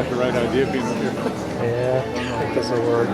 got the right idea being up here. Yeah, I think this will work.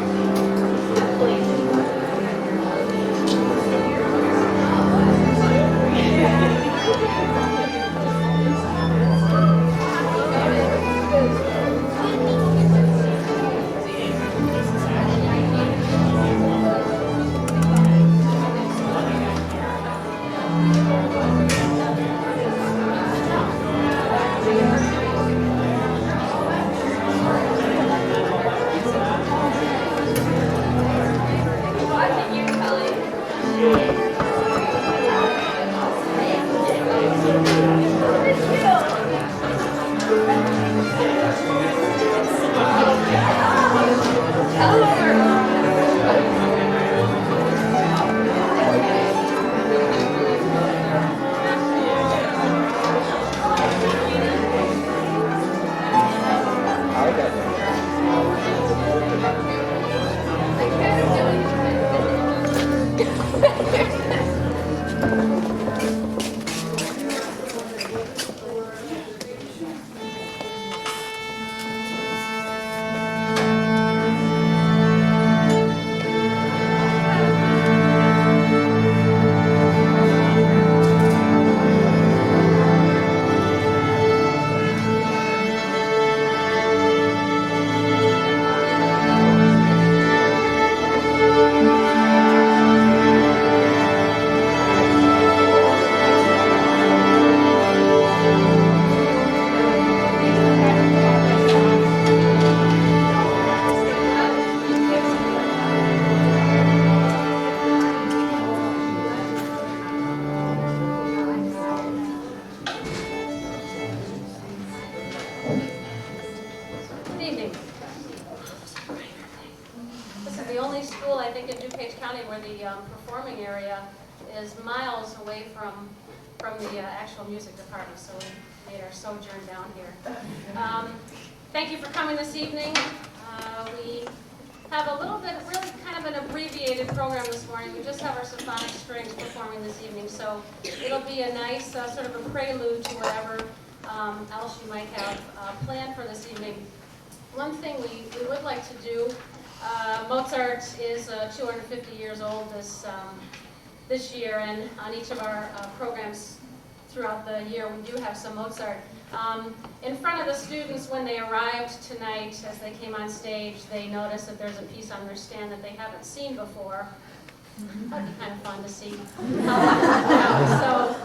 Performing area is miles away from the actual music department, so we made our sojourn down here. Thank you for coming this evening. We have a little bit, really kind of an abbreviated program this morning. We just have our symphonic strings performing this evening, so it'll be a nice sort of a prelude to whatever else you might have planned for this evening. One thing we would like to do, Mozart is 250 years old this year, and on each of our programs throughout the year we do have some Mozart. In front of the students when they arrived tonight, as they came on stage, they noticed that there's a piece on their stand that they haven't seen before. That'd be kind of fun to see how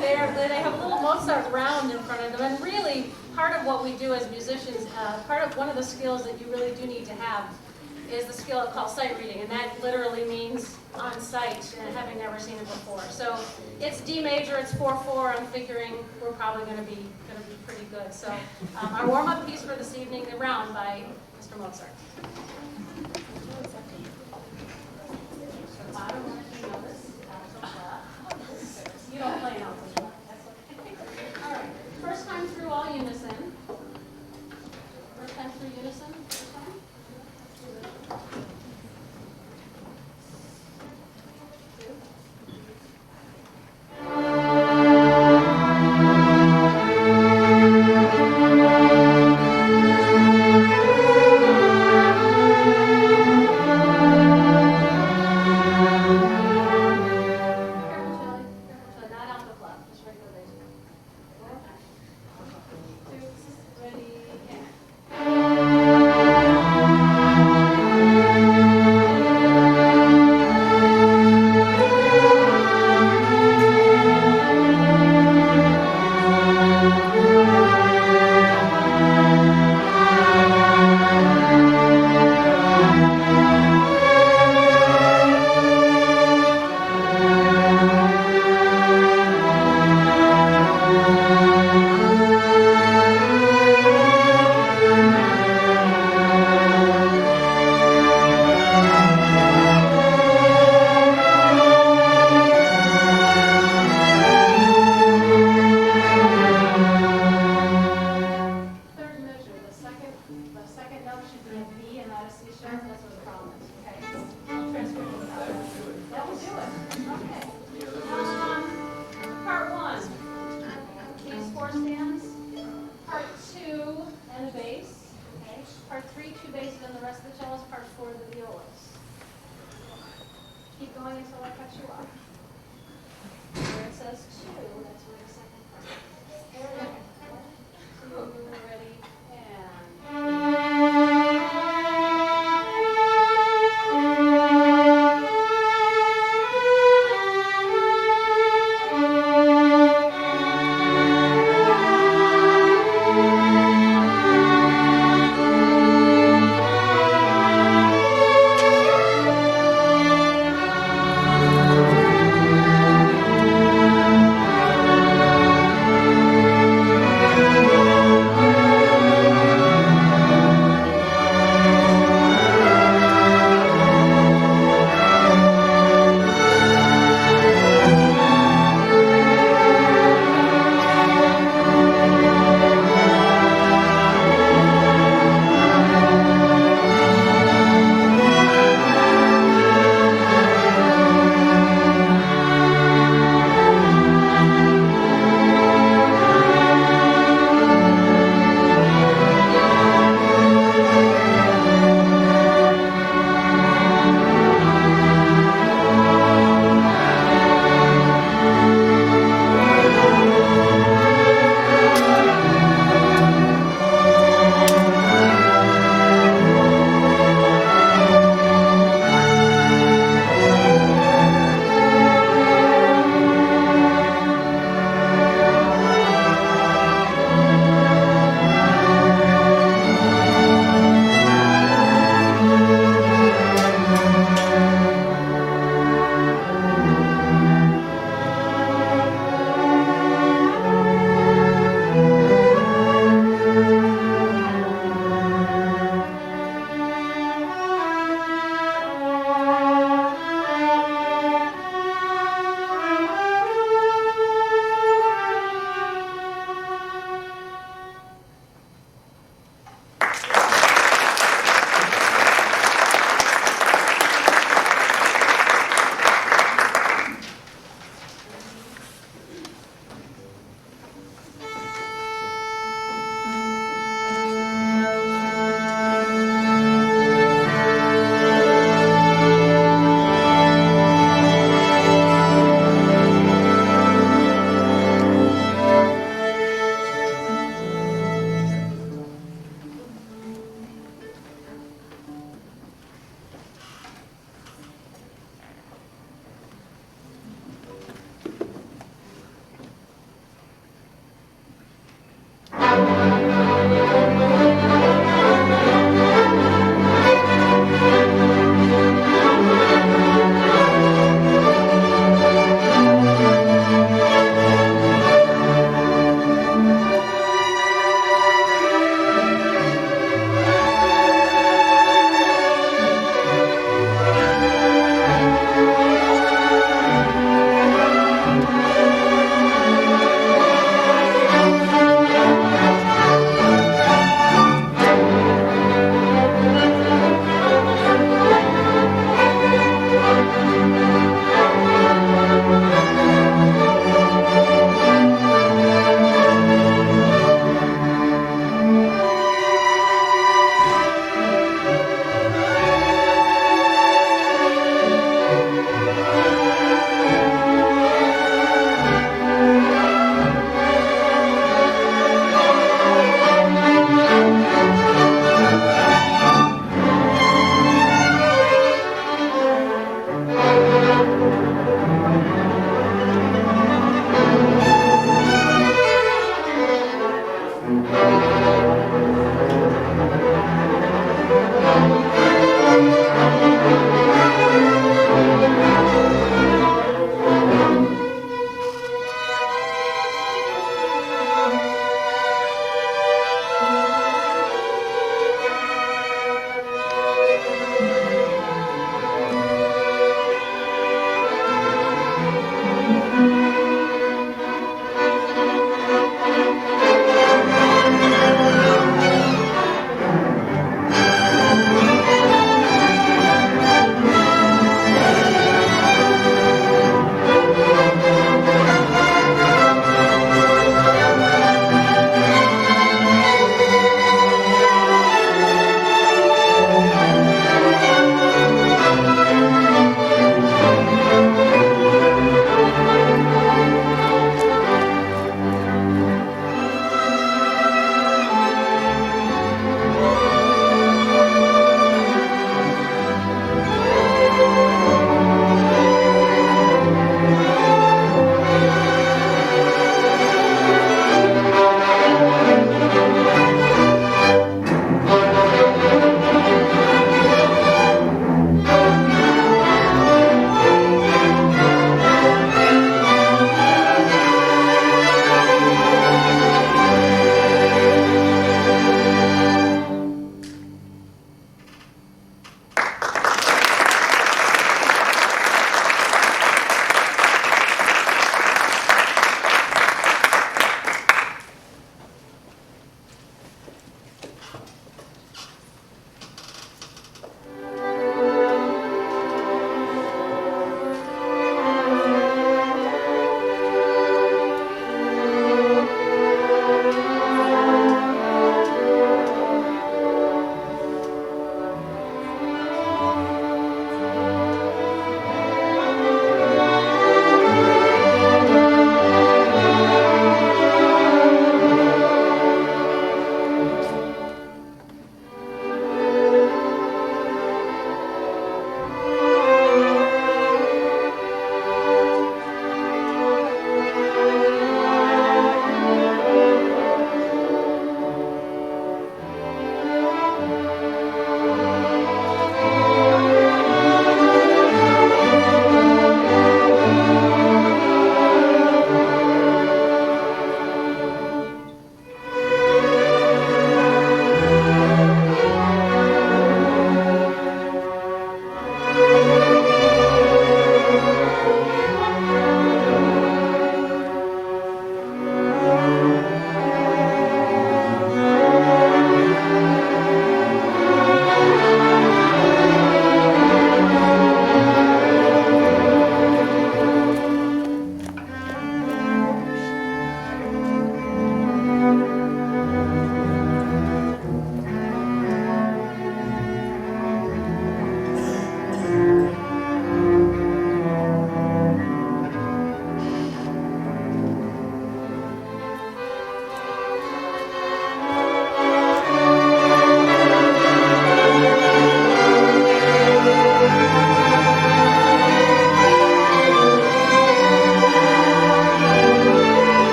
they have a little Mozart round in front of them, and really part of what we do as musicians, one of the skills that you really do need to have is the skill called sight reading, and that literally means on sight and having never seen it before. So it's D major, it's 4/4. I'm figuring we're probably going to be pretty good. So our warm-up piece for this evening, the round by Mr. Mozart. You don't play now. All right. First time through all unison. First time through unison. First time. Two.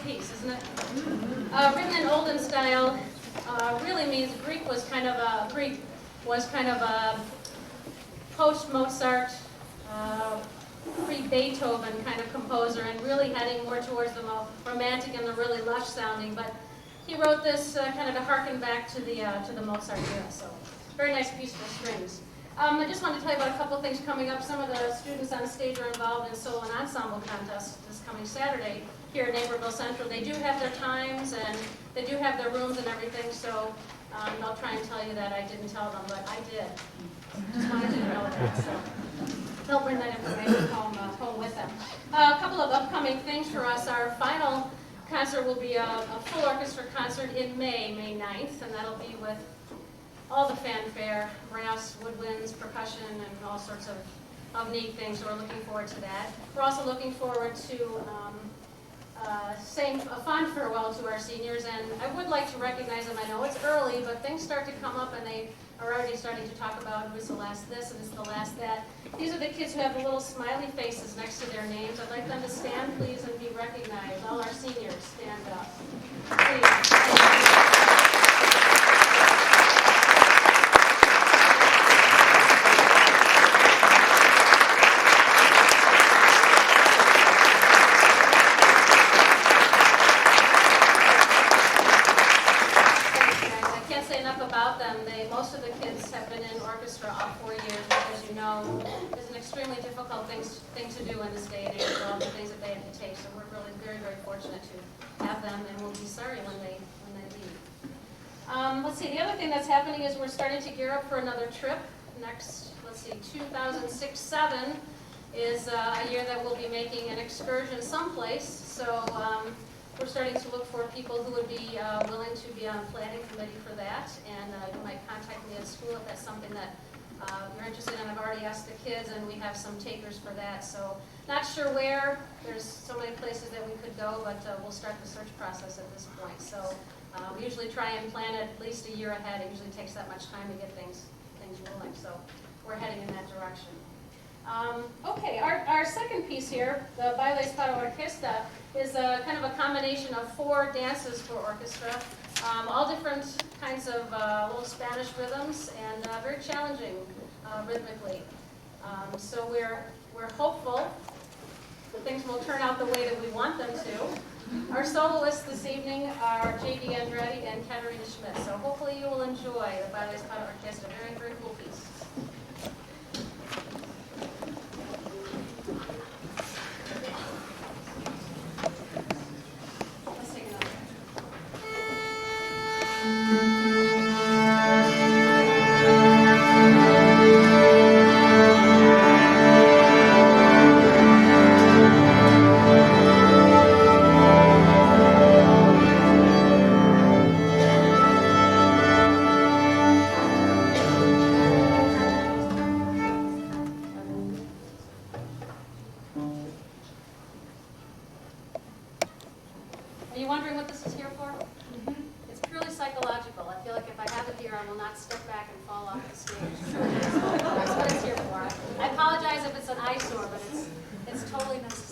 piece, isn't it? Written in olden style, really means Greek was kind of a post-Mozart, pre-Beethoven kind of composer, and really heading more towards the more romantic and the really lush sounding. But he wrote this kind of to harken back to the Mozart era. So very nice piece for strings. I just wanted to tell you about a couple of things coming up. Some of the students on stage are involved in solo and ensemble contest this coming Saturday here at Naperville Central. They do have their times and they do have their rooms and everything, so I'll try and tell you that I didn't tell them, but I did. Just wanted you to know that. So they'll bring that information home with them. A couple of upcoming things for us. Our final concert will be a full orchestra concert in May 9th, and that'll be with all the fanfare, brass, woodwinds, percussion, and all sorts of neat things. So we're looking forward to that. We're also looking forward to saying a fond farewell to our seniors, and I would like to recognize them. I know it's early, but things start to come up, and they are already starting to talk about who's the last this and who's the last that. These are the kids who have the little smiley faces next to their names. I'd like them to stand, please, and be recognized. All our seniors, stand up. Please. Most of the kids have been in orchestra all 4 years, which, as you know, is an extremely difficult thing to do in this day and age with all the things that they have to take. So we're really very, very fortunate to have them, and we'll be sorry when they leave. Let's see, the other thing that's happening is we're starting to gear up for another trip. Next, 2006-07 is a year that we'll be making an excursion someplace. So we're starting to look for people who would be willing to be on the planning committee for that, and you might contact me at school if that's something that you're interested in. I've already asked the kids, and we have some takers for that. So not sure where. There's so many places that we could go, but we'll start the search process at this point. So we usually try and plan it at least a year ahead. It usually takes that much time to get things rolling. So we're heading in that direction. Okay, our second piece here, the Bailes para Orquesta, is kind of a combination of 4 dances for orchestra, all different kinds of little Spanish rhythms, and very challenging rhythmically. So we're hopeful that things will turn out the way that we want them to. Our soloists this evening are J.D. Andretti and Katerina Schmidt. So hopefully you will enjoy the Bailes para Orquesta, very, very cool piece. Are you wondering what this is here for? It's purely psychological. I feel like if I have it here, I will not step back and fall off the stage. That's what it's here for. I apologize if it's an eyesore, but it's totally necessary.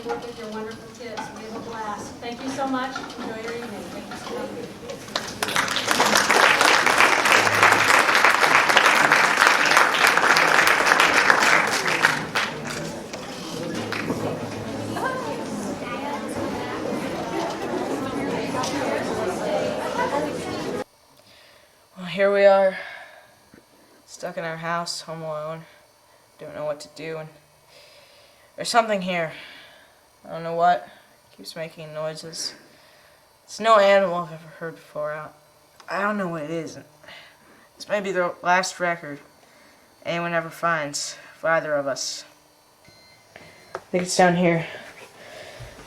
work with your wonderful kids. We have a blast. Thank you so much. Enjoy your evening. Thank you so much. Well, here we are, stuck in our house, home alone. Don't know what to do, and there's something here. I don't know what. It keeps making noises. It's no animal I've ever heard before. I don't know what it is. This may be the last record anyone ever finds of either of us. I think it's down here.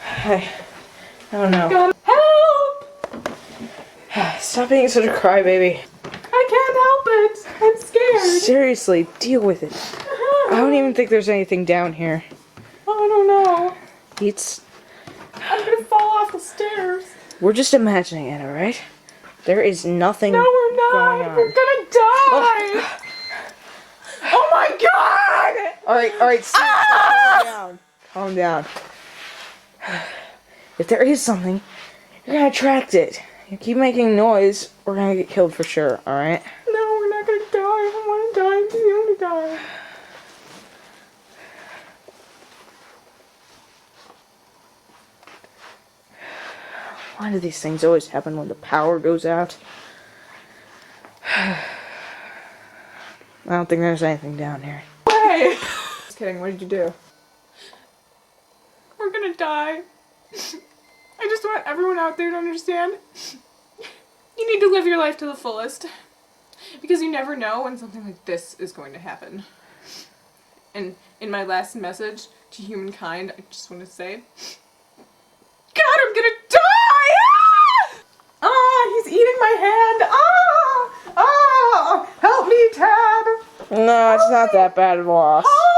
I don't know. Help! Stop being such a crybaby. I can't help it. I'm scared. Seriously, deal with it. I don't even think there's anything down here. I don't know. It's... I'm gonna fall off the stairs. We're just imagining it, alright? There is nothing No, we're not. going on. We're gonna die. Oh my god! Alright, calm down. Calm down. If there is something, you're gonna attract it. You keep making noise, we're gonna get killed for sure, alright? No, we're not gonna die. I don't wanna die. I don't wanna die. Why do these things always happen when the power goes out? I don't think there's anything down here. Hey! Just kidding. What did you do? We're gonna die. I just want everyone out there to understand. You need to live your life to the fullest. Because you never know when something like this is going to happen. And in my last message to humankind, I just want to say, God, I'm gonna die! Ah, he's eating my hand. Ah! Ah! Help me, Tad! No, it's not that bad of a loss. Ah!